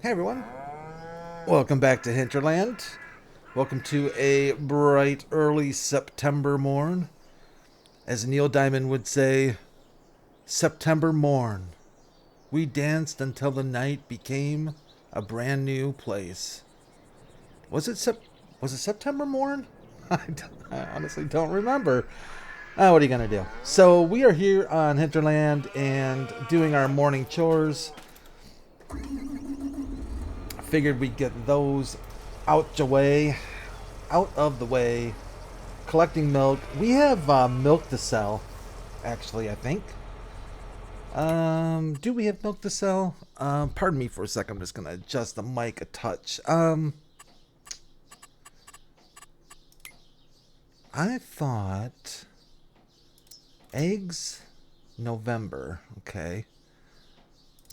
Hey everyone, welcome back to Hinterland. Welcome to a bright early September morn. As Neil Diamond would say, September morn. We danced until the night became a brand new place. Was it September morn? I honestly don't remember. What are you gonna do? So we are here on Hinterland and doing our morning chores. Figured we'd get those out of the way. Collecting milk. We have milk to sell, actually, I think. Do we have milk to sell? Pardon me for a second. I'm just gonna adjust the mic a touch. I thought eggs, November. Okay.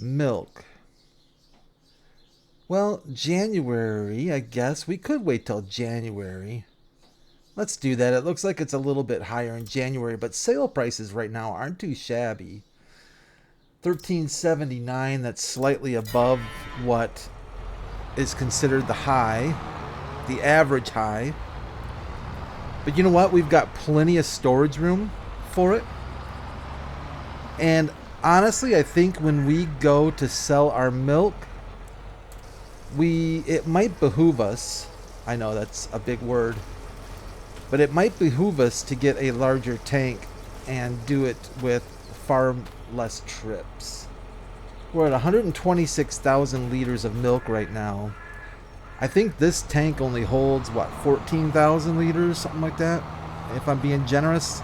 Milk. Well, January, I guess. We could wait till January. Let's do that. It looks like it's a little bit higher in January, but sale prices right now aren't too shabby. $13.79, that's slightly above what is considered the high, the average high. But you know what? We've got plenty of storage room for it. And honestly, I think when we go to sell our milk, it might behoove us, I know that's a big word, but it might behoove us to get a larger tank and do it with far less trips. We're at 126,000 liters of milk right now. I think this tank only holds, 14,000 liters, something like that, if I'm being generous.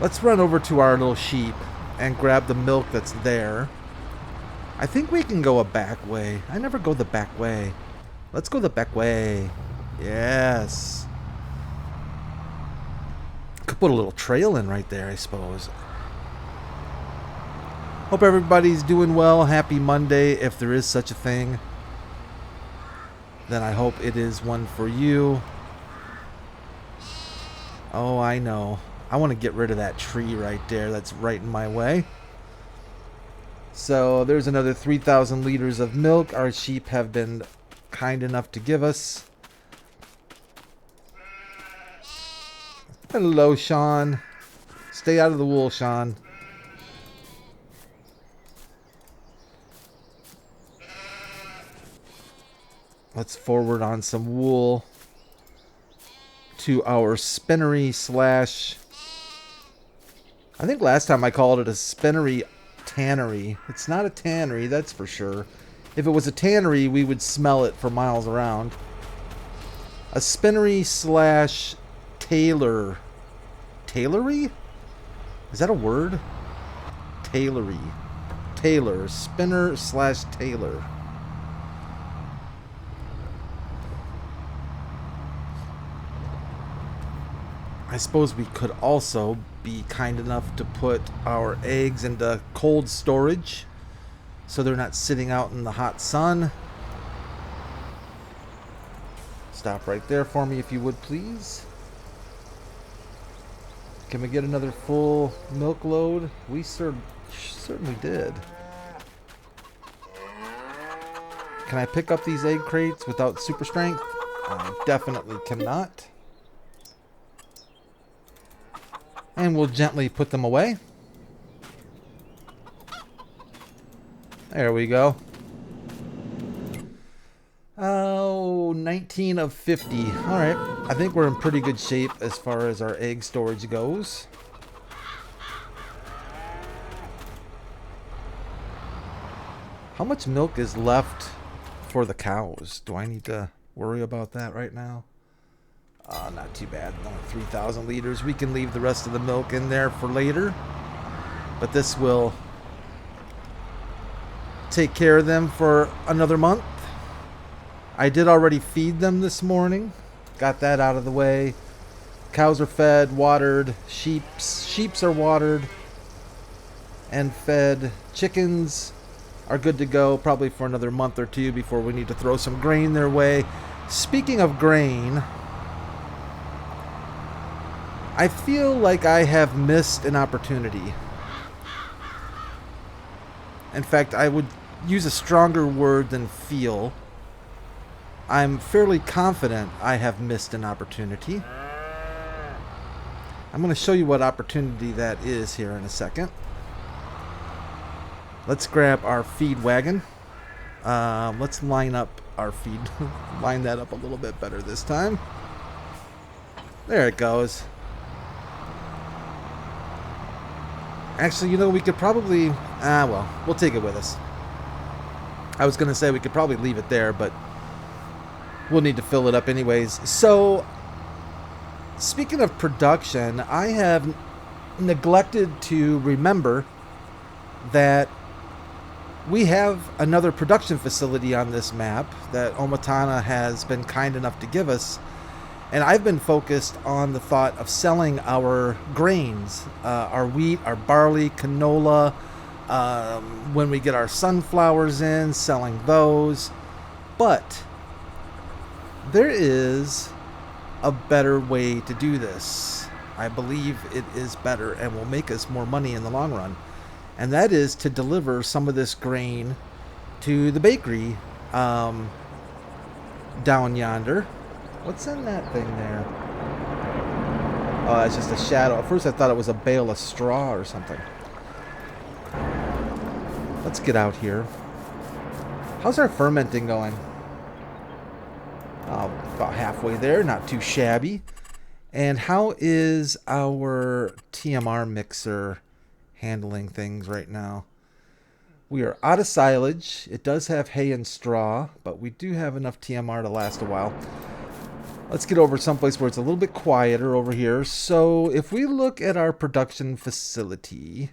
Let's run over to our little sheep and grab the milk that's there. I think we can go a back way. I never go the back way. Let's go the back way. Yes. Could put a little trail in right there, I suppose. Hope everybody's doing well. Happy Monday, if there is such a thing. Then I hope it is one for you. Oh, I know. I want to get rid of that tree right there. That's right in my way. So there's another 3,000 liters of milk our sheep have been kind enough to give us. Hello, Sean. Stay out of the wool, Sean. Let's forward on some wool to our spinnery slash... I think last time I called it a spinnery tannery. It's not a tannery, that's for sure. If it was a tannery, we would smell it for miles around. A spinnery slash tailor. Tailory? Is that a word? Tailory. Tailor. Spinner slash tailor. I suppose we could also be kind enough to put our eggs into cold storage so they're not sitting out in the hot sun. Stop right there for me if you would, please. Can we get another full milk load? We certainly did. Can I pick up these egg crates without super strength? I definitely cannot. And we'll gently put them away. There we go. Oh, 19 of 50. Alright, I think we're in pretty good shape as far as our egg storage goes. How much milk is left for the cows? Do I need to worry about that right now? Not too bad. Only 3,000 liters. We can leave the rest of the milk in there for later. But this will take care of them for another month. I did already feed them this morning. Got that out of the way. Cows are fed, watered. Sheeps are watered and fed. Chickens are good to go probably for another month or two before we need to throw some grain their way. Speaking of grain, I feel like I have missed an opportunity. In fact, I would use a stronger word than feel. I'm fairly confident I have missed an opportunity. I'm going to show you what opportunity that is here in a second. Let's grab our feed wagon. Let's line up our feed. Line that up a little bit better this time. There it goes. Actually, you know, we could probably... well, we'll take it with us. I was going to say we could probably leave it there, but we'll need to fill it up anyways. So, speaking of production, I have neglected to remember that we have another production facility on this map that Ornata has been kind enough to give us. And I've been focused on the thought of selling our grains, our wheat, our barley, canola, when we get our sunflowers in, selling those. But there is a better way to do this. I believe it is better and will make us more money in the long run. And that is to deliver some of this grain to the bakery down yonder. What's in that thing there? Oh, it's just a shadow. At first I thought it was a bale of straw or something. Let's get out here. How's our fermenting going? About halfway there, not too shabby. And how is our TMR mixer handling things right now? We are out of silage. It does have hay and straw, but we do have enough TMR to last a while. Let's get over someplace where it's a little bit quieter over here. So if we look at our production facility,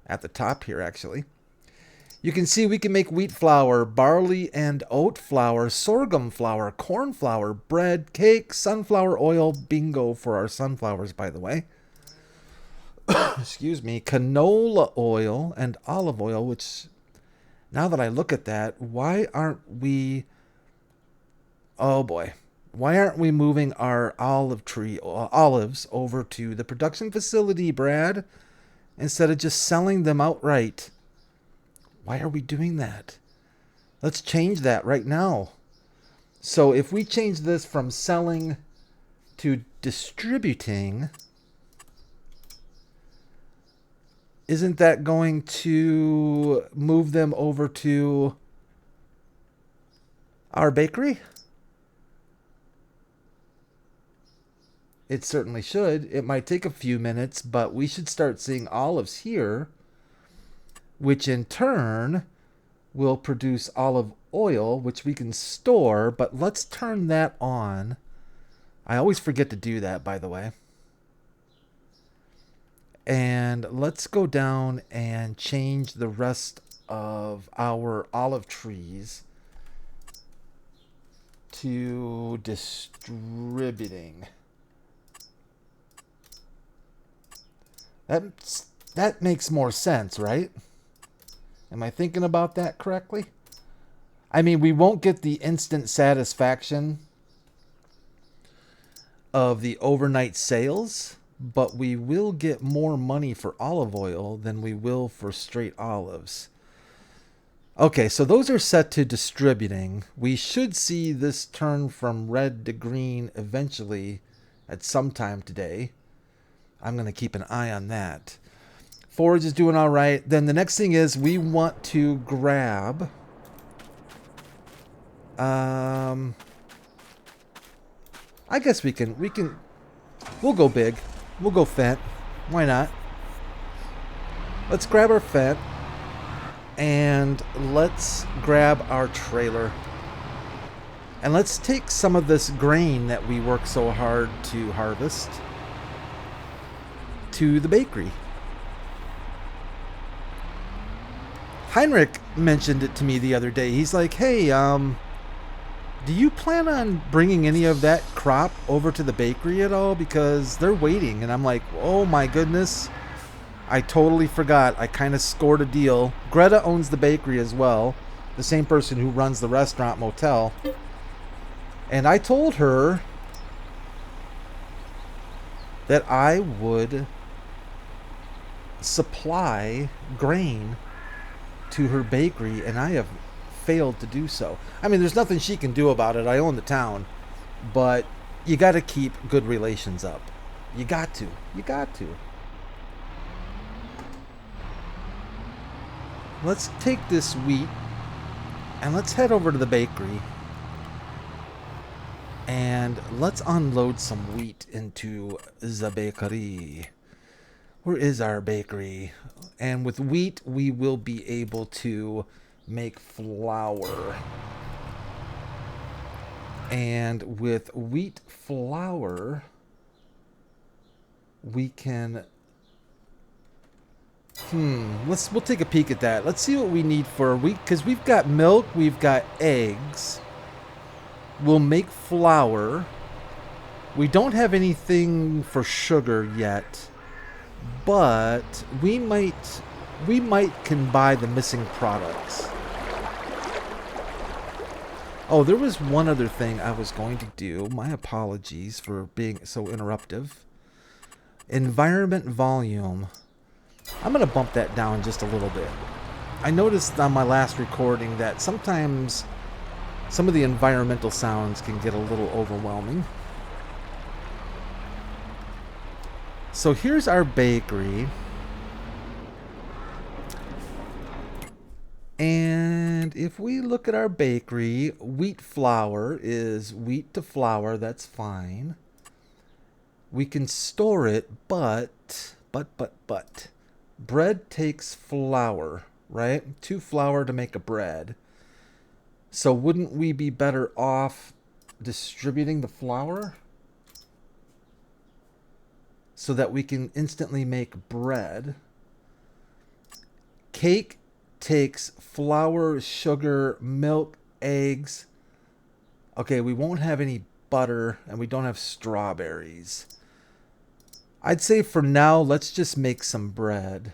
at the top here actually, you can see we can make wheat flour, barley and oat flour, sorghum flour, corn flour, bread, cake, sunflower oil, bingo for our sunflowers, by the way. Excuse me, canola oil and olive oil, which now that I look at that, why aren't we... Oh boy. Why aren't we moving our olives over to the production facility, Brad, instead of just selling them outright? Why are we doing that? Let's change that right now. So if we change this from selling to distributing, isn't that going to move them over to our bakery? It certainly should. It might take a few minutes, but we should start seeing olives here, which in turn will produce olive oil, which we can store. But let's turn that on. I always forget to do that, by the way. And let's go down and change the rest of our olive trees to distributing. That makes more sense, right? Am I thinking about that correctly? I mean, we won't get the instant satisfaction of the overnight sales, but we will get more money for olive oil than we will for straight olives. Okay, so those are set to distributing. We should see this turn from red to green eventually at some time today. I'm going to keep an eye on that. Forage is doing all right. Then the next thing is we want to grab... I guess we can... We'll go big. We'll go Fent. Why not? Let's grab our Fent. And let's grab our trailer. And let's take some of this grain that we work so hard to harvest to the bakery. Heinrich mentioned it to me the other day. He's like, hey, do you plan on bringing any of that crop over to the bakery at all? Because they're waiting. And I'm like, oh my goodness. I totally forgot. I kind of scored a deal. Greta owns the bakery as well. The same person who runs the restaurant motel. And I told her that I would supply grain to her bakery, and I have failed to do so. I mean, there's nothing she can do about it. I own the town. But you got to keep good relations up. You got to. You got to. Let's take this wheat and let's head over to the bakery. And let's unload some wheat into the bakery. Where is our bakery? And with wheat, we will be able to make flour. And with wheat flour, we can... we'll take a peek at that. Let's see what we need for wheat, because we've got milk, we've got eggs. We'll make flour. We don't have anything for sugar yet, but we might can buy the missing products. Oh, there was one other thing I was going to do. My apologies for being so interruptive. Environment volume. I'm going to bump that down just a little bit. I noticed on my last recording that sometimes some of the environmental sounds can get a little overwhelming. So here's our bakery. And if we look at our bakery, wheat flour is wheat to flour. That's fine. We can store it, but bread takes flour, right? 2 flour to make a bread. So wouldn't we be better off distributing the flour so that we can instantly make bread? Cake takes flour, sugar, milk, eggs. Okay, we won't have any butter, and we don't have strawberries. I'd say for now, let's just make some bread.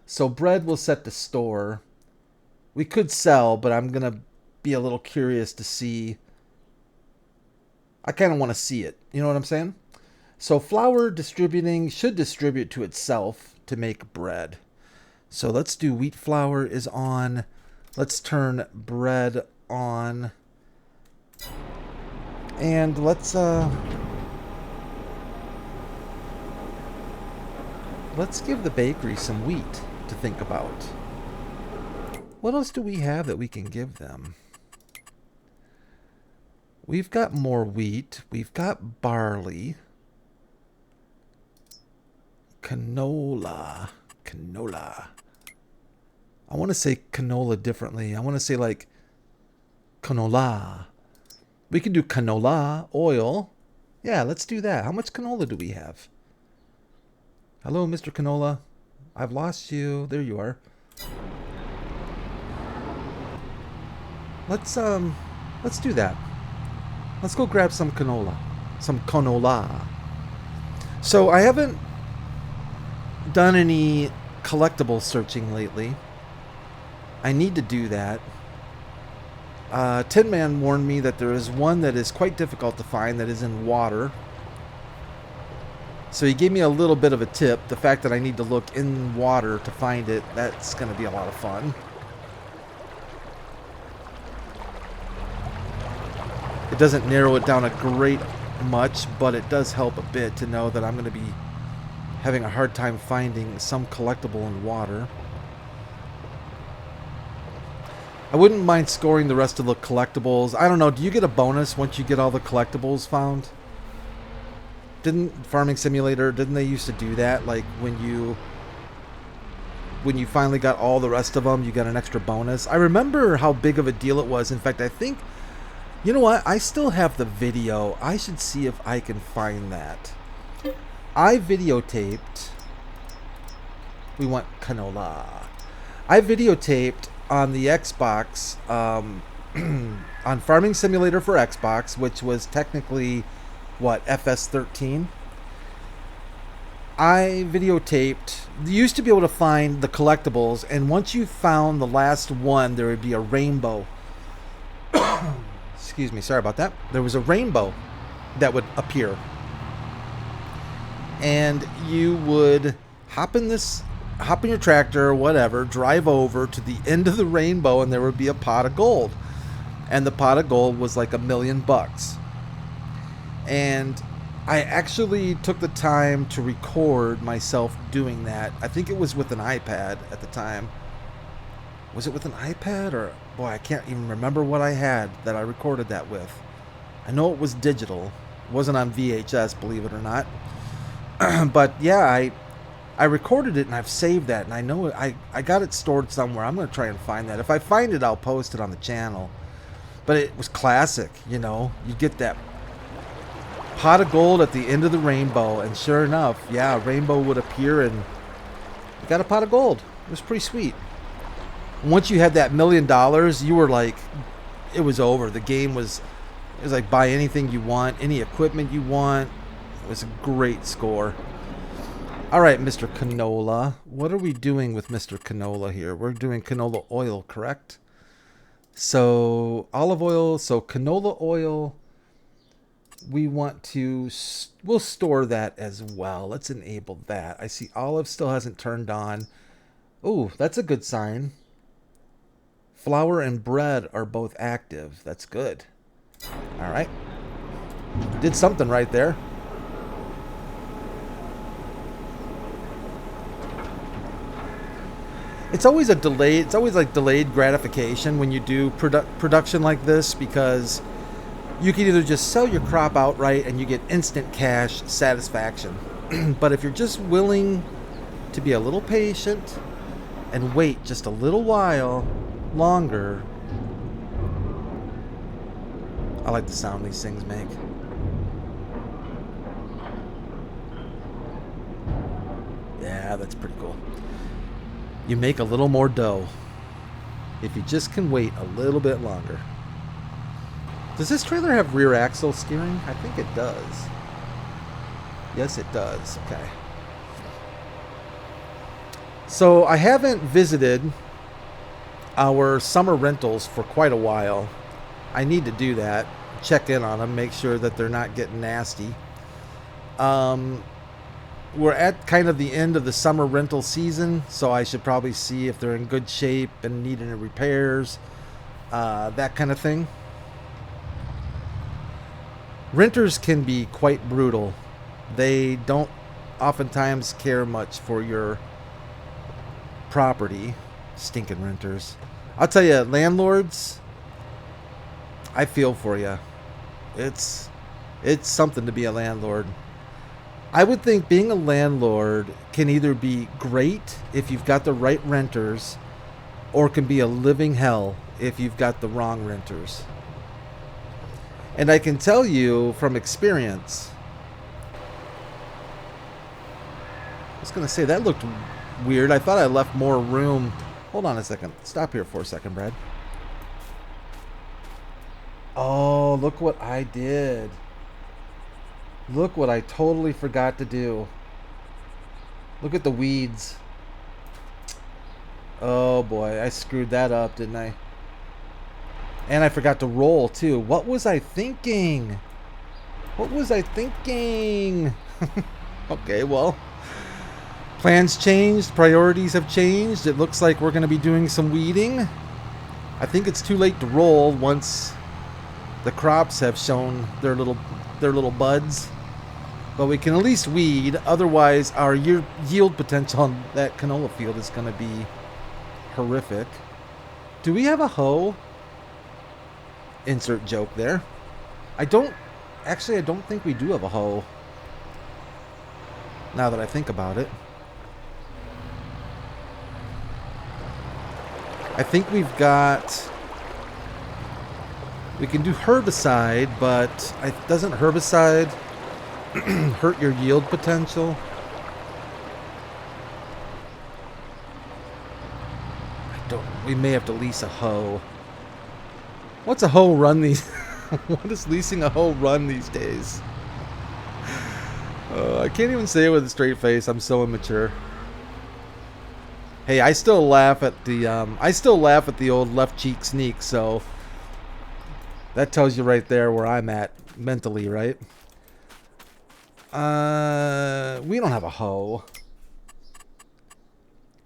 So bread we'll set to store. We could sell, but I'm going to be a little curious to see. I kind of want to see it. You know what I'm saying? So flour distributing should distribute to itself to make bread. So let's do wheat flour is on. Let's turn bread on. And let's give the bakery some wheat to think about. What else do we have that we can give them? We've got more wheat. We've got barley. Canola. I want to say canola differently. I want to say like canola. We can do canola oil. Yeah, let's do that. How much canola do we have? Hello, Mr. Canola. I've lost you. There you are. Let's do that. Let's go grab some canola. Some canola. So I haven't done any collectible searching lately. I need to do that. Tin Man warned me that there is one that is quite difficult to find that is in water. So he gave me a little bit of a tip. The fact that I need to look in water to find it, that's going to be a lot of fun. It doesn't narrow it down a great much, but it does help a bit to know that I'm going to be having a hard time finding some collectible in water. I wouldn't mind scoring the rest of the collectibles. I don't know, do you get a bonus once you get all the collectibles found? Didn't Farming Simulator, didn't they used to do that? Like when you finally got all the rest of them, you got an extra bonus. I remember how big of a deal it was. In fact, I think, you know what? I still have the video. I should see if I can find that. I videotaped. We want canola. I videotaped on the Xbox, on Farming Simulator for Xbox, which was technically, what, FS13? I videotaped. You used to be able to find the collectibles, and once you found the last one, there would be a rainbow. Excuse me, sorry about that. There was a rainbow that would appear. And you would hop in this hop in your tractor or whatever, drive over to the end of the rainbow, and there would be a pot of gold. And the pot of gold was like $1 million. And I actually took the time to record myself doing that. I think it was with an iPad at the time. Was it with an iPad? Or, boy, I can't even remember what I had that I recorded that with. I know it was digital. It wasn't on VHS, believe it or not. But yeah, I recorded it and I've saved that. And I know I got it stored somewhere. I'm going to try and find that. If I find it, I'll post it on the channel. But it was classic, you know. You get that pot of gold at the end of the rainbow, and sure enough, yeah, a rainbow would appear, and you got a pot of gold. It was pretty sweet. And once you had that $1 million, you were like, it was over. The game was, it was like buy anything you want, any equipment you want. It was a great score. All right, Mr. Canola. What are we doing with Mr. Canola here? We're doing canola oil, correct? So olive oil, so canola oil, we want to, we'll store that as well. Let's enable that. I see olive still hasn't turned on. Oh, that's a good sign. Flour and bread are both active. That's good. All right. Did something right there. It's always a delay. It's always like delayed gratification when you do production like this, because you can either just sell your crop outright and you get instant cash satisfaction. But if you're just willing to be a little patient and wait just a little while longer, I like the sound these things make. Yeah, that's pretty cool. You make a little more dough if you just can wait a little bit longer. Does this trailer have rear axle steering? I think it does. Yes, it does. Okay. So I haven't visited our summer rentals for quite a while. I need to do that. Check in on them, make sure that they're not getting nasty. We're at kind of the end of the summer rental season, so I should probably see if they're in good shape and need any repairs, that kind of thing. Renters can be quite brutal. They don't oftentimes care much for your property. Stinking renters. I'll tell you, landlords, I feel for you. It's something to be a landlord. I would think being a landlord can either be great if you've got the right renters, or can be a living hell if you've got the wrong renters. And I can tell you from experience, I was going to say that looked weird. I thought I left more room. Hold on a second. Stop here for a second, Brad. Oh, look what I did. Look what I totally forgot to do. Look at the weeds. Oh boy, I screwed that up, didn't I? And I forgot to roll too. What was I thinking? What was I thinking? Okay, well, plans changed, priorities have changed. It looks like we're going to be doing some weeding. I think it's too late to roll once the crops have shown their little buds. But we can at least weed. Otherwise, our yield potential on that canola field is going to be horrific. Do we have a hoe? Insert joke there. I don't think we do have a hoe. Now that I think about it. I think we've got... We can do herbicide, but doesn't herbicide hurt your yield potential? We may have to lease a hoe. What's a hoe run these? What is leasing a hoe run these days? I can't even say it with a straight face. I'm so immature. Hey, I still laugh at the old left cheek sneak. So that tells you right there where I'm at mentally, right? We don't have a hoe.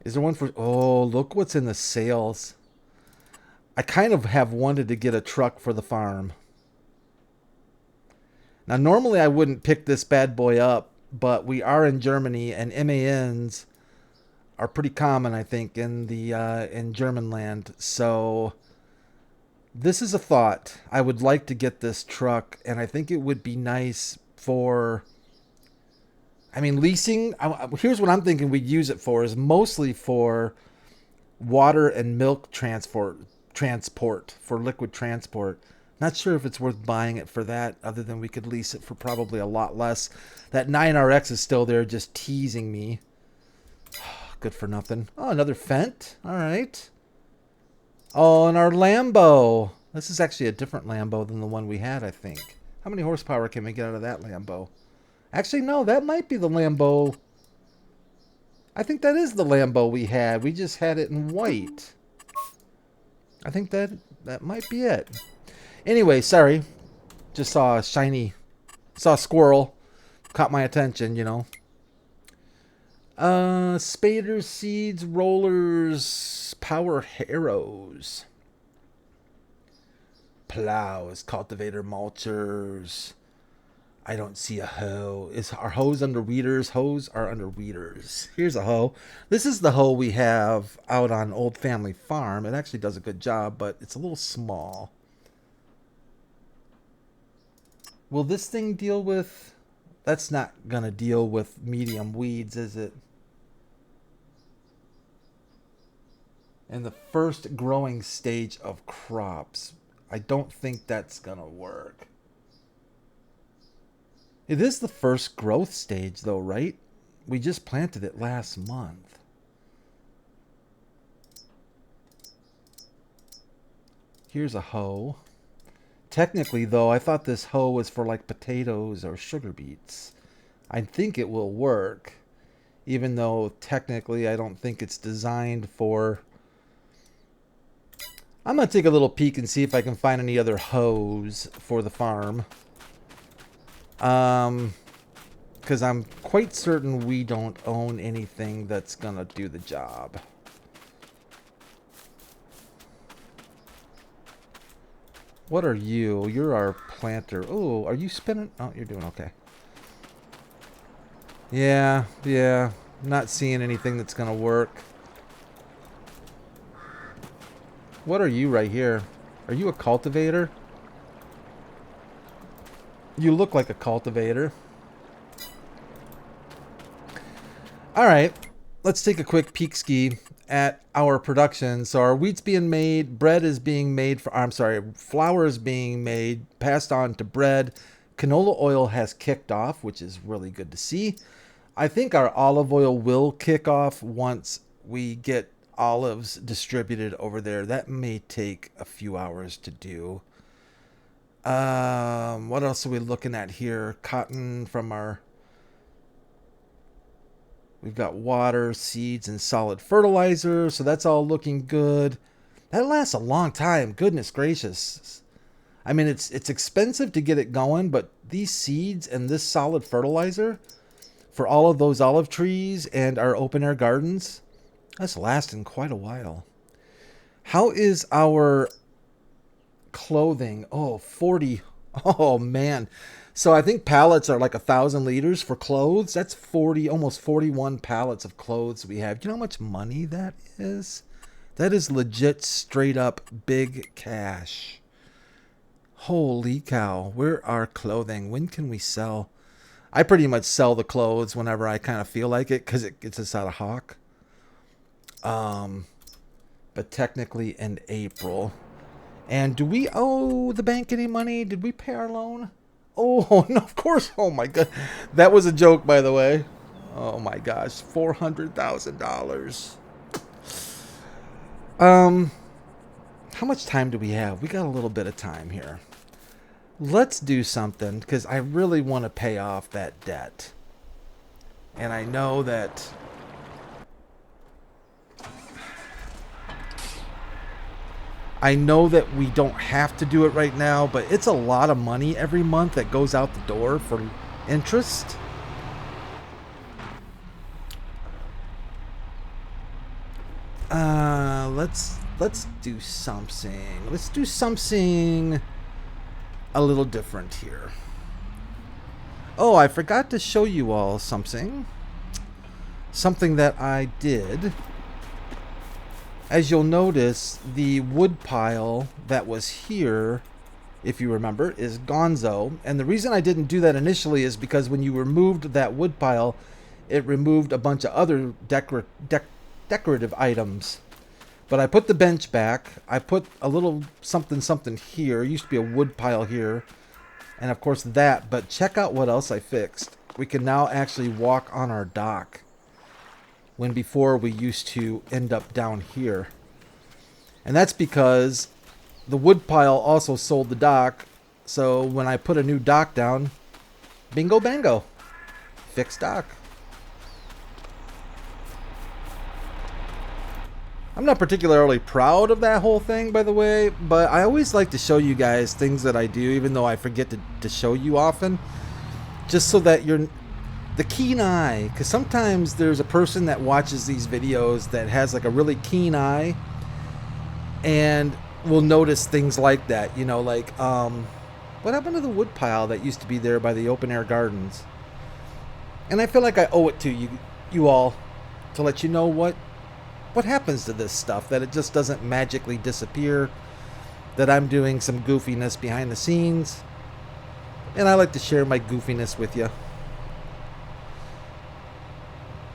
Is there one for... Oh, look what's in the sales. I kind of have wanted to get a truck for the farm. Now, normally I wouldn't pick this bad boy up, but we are in Germany, and MANs are pretty common, I think, in the in German land. So this is a thought. I would like to get this truck, and I think it would be nice for... I mean, leasing. Here's what I'm thinking we'd use it for: is mostly for water and milk transport for liquid transport. Not sure if it's worth buying it for that, other than we could lease it for probably a lot less. That 9RX is still there, just teasing me. Good for nothing. Oh, another Fent. All right. Oh, and our Lambo. This is actually a different Lambo than the one we had, I think. How many horsepower can we get out of that Lambo? Actually, no, that might be the Lambo. I think that is the Lambo we had. We just had it in white. I think that might be it. Anyway, sorry. Just saw a shiny... Saw a squirrel. Caught my attention, you know. Spaders, seeds, rollers, power harrows. Plows, cultivator mulchers. I don't see a hoe. Is our hoes under weeders? Hoes are under weeders. Here's a hoe. This is the hoe we have out on Old Family Farm. It actually does a good job, but it's a little small. Will this thing deal with... That's not going to deal with medium weeds, is it? In the first growing stage of crops. I don't think that's going to work. It is the first growth stage, though, right? We just planted it last month. Here's a hoe. Technically, though, I thought this hoe was for, like, potatoes or sugar beets. I think it will work, even though, technically, I don't think it's designed for... I'm going to take a little peek and see if I can find any other hoes for the farm. Because I'm quite certain we don't own anything that's going to do the job. What are you? You're our planter. Oh, are you spinning? Oh, you're doing okay. Yeah. Not seeing anything that's going to work. What are you right here? Are you a cultivator? You look like a cultivator. Alright, let's take a quick peek ski at our production. So our wheat's being made, bread is being made, flour is being made, passed on to bread. Canola oil has kicked off, which is really good to see. I think our olive oil will kick off once we get olives distributed over there. That may take a few hours to do. What else are we looking at here? Cotton from our... We've got water, seeds, and solid fertilizer. So that's all looking good. That lasts a long time. Goodness gracious. I mean, it's expensive to get it going, but these seeds and this solid fertilizer for all of those olive trees and our open air gardens, that's lasting quite a while. How is our clothing? Oh, 40. Oh, man. So I think pallets are like 1,000 liters for clothes. That's 40, almost 41 pallets of clothes we have. Do you know how much money that is? That is legit, straight up big cash. Holy cow. Where are clothing? When can we sell? I pretty much sell the clothes whenever I kind of feel like it because it gets us out of hawk. But technically in April. And do we owe the bank any money? Did we pay our loan? Oh, no, of course. Oh, my God. That was a joke, by the way. Oh, my gosh. $400,000. How much time do we have? We got a little bit of time here. Let's do something, because I really want to pay off that debt. And I know that... we don't have to do it right now, but it's a lot of money every month that goes out the door for interest. Let's do something. Let's do something a little different here. Oh, I forgot to show you all something. Something that I did. As you'll notice, the wood pile that was here, if you remember, is gonzo. And the reason I didn't do that initially is because when you removed that wood pile, it removed a bunch of other decorative items. But I put the bench back. I put a little something here. It used to be a wood pile here. And of course that. But check out what else I fixed. We can now actually walk on our dock. When before we used to end up down here. And that's because the wood pile also sold the dock. So when I put a new dock down, bingo bango. Fixed dock. I'm not particularly proud of that whole thing, by the way, but I always like to show you guys things that I do, even though I forget to show you often, just so that you're the keen eye, because sometimes there's a person that watches these videos that has like a really keen eye and will notice things like that, you know, like what happened to the wood pile that used to be there by the open air gardens? And I feel like I owe it to you all to let you know what happens to this stuff, that it just doesn't magically disappear, that I'm doing some goofiness behind the scenes, and I like to share my goofiness with you.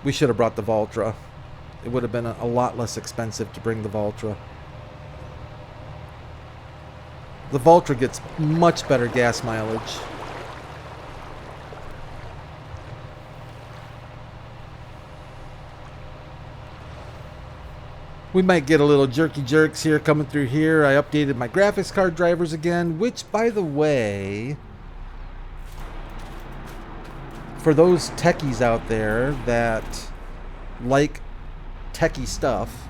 We should have brought the Valtra. It would have been a lot less expensive to bring the Valtra. The Valtra gets much better gas mileage. We might get a little jerky jerks here coming through here. I updated my graphics card drivers again, which, by the way, for those techies out there that like techie stuff,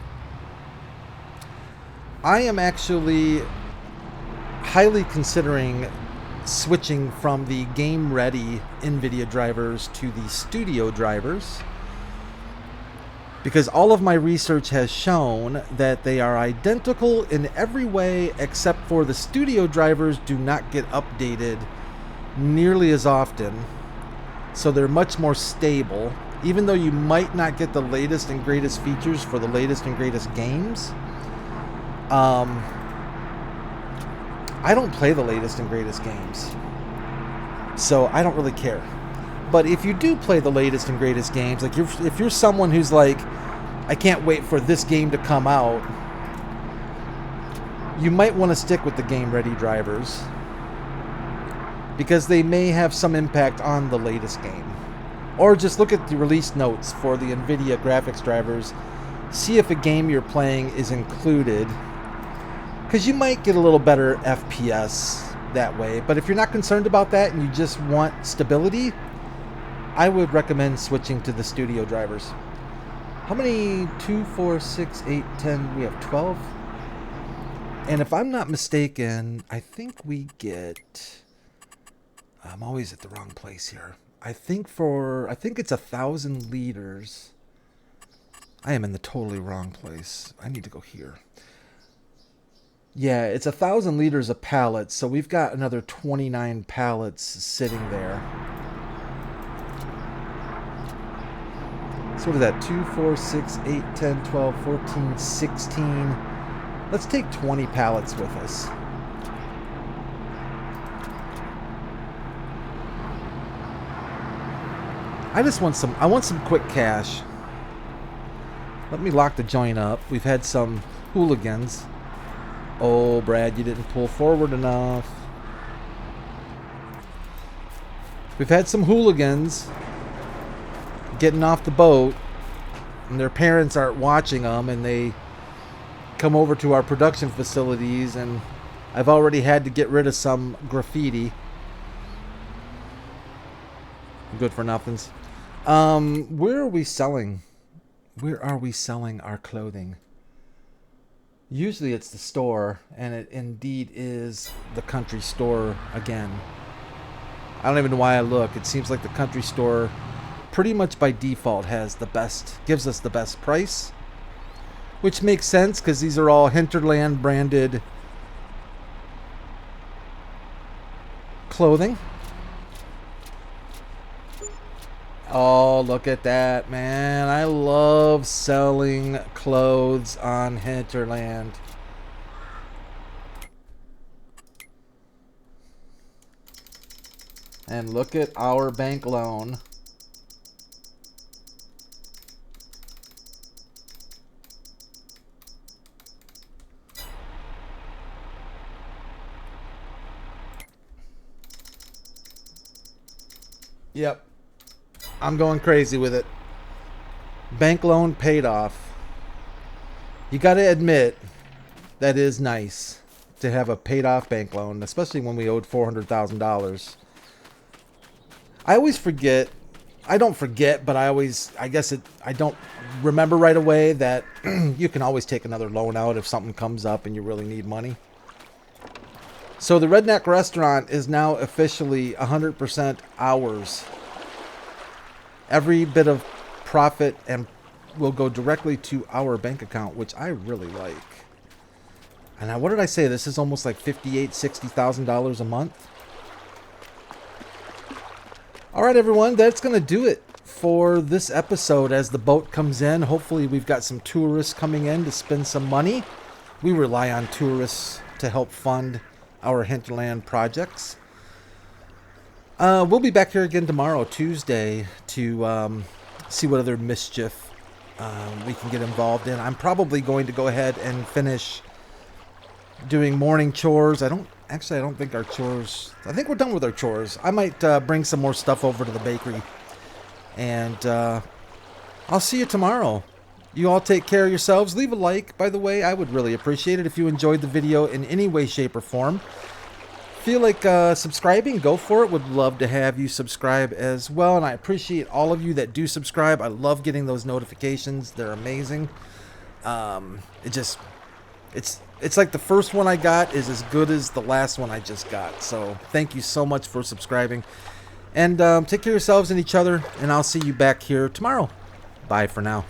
I am actually highly considering switching from the game-ready NVIDIA drivers to the studio drivers, because all of my research has shown that they are identical in every way except for the studio drivers do not get updated nearly as often. So they're much more stable, even though you might not get the latest and greatest features for the latest and greatest games. I don't play the latest and greatest games, so I don't really care. But if you do play the latest and greatest games, like if you're someone who's like, I can't wait for this game to come out, you might want to stick with the game-ready drivers, because they may have some impact on the latest game. Or just look at the release notes for the NVIDIA graphics drivers. See if a game you're playing is included, because you might get a little better FPS that way. But if you're not concerned about that and you just want stability, I would recommend switching to the studio drivers. How many? 2, 4, 6, 8, 10? We have 12. And if I'm not mistaken, I think we get... I'm always at the wrong place here. I think it's 1,000 liters. I am in the totally wrong place. I need to go here. Yeah, it's 1,000 liters of pallets, so we've got another 29 pallets sitting there. So what is that? 2, 4, 6, 8, 10, 12, 14, 16. Let's take 20 pallets with us. I want some quick cash. Let me lock the joint up. We've had some hooligans. Oh, Brad, you didn't pull forward enough. We've had some hooligans getting off the boat, and their parents aren't watching them, and they come over to our production facilities, and I've already had to get rid of some graffiti. Good for nothings. Where are we selling? Where are we selling our clothing? Usually it's the store, and it indeed is the country store again. I don't even know why I look. It seems like the country store pretty much by default has the best, gives us the best price. which makes sense because these are all Hinterland branded clothing. Oh, look at that, man. I love selling clothes on Hinterland. And look at our bank loan. Yep. I'm going crazy with it. Bank loan paid off. You got to admit, that is nice to have a paid off bank loan, especially when we owed $400,000. I always forget. I don't forget, but I guess I don't remember right away that you can always take another loan out if something comes up and you really need money. So the Redneck Restaurant is now officially 100% ours. Every bit of profit and will go directly to our bank account, which I really like. And now, what did I say? This is almost like $58,000, $60,000 a month. All right, everyone, that's going to do it for this episode as the boat comes in. Hopefully, we've got some tourists coming in to spend some money. We rely on tourists to help fund our Hinterland projects. We'll be back here again tomorrow, Tuesday, to see what other mischief we can get involved in. I'm probably going to go ahead and finish doing morning chores. I don't think our chores... I think we're done with our chores. I might bring some more stuff over to the bakery. And I'll see you tomorrow. You all take care of yourselves. Leave a like, by the way. I would really appreciate it if you enjoyed the video in any way, shape, or form. Feel like subscribing, go for it. Would love to have you subscribe as well. And I appreciate all of you that do subscribe. I love getting those notifications. They're amazing. It's like the first one I got is as good as the last one I just got. So thank you so much for subscribing. And take care of yourselves and each other. And I'll see you back here tomorrow. Bye for now.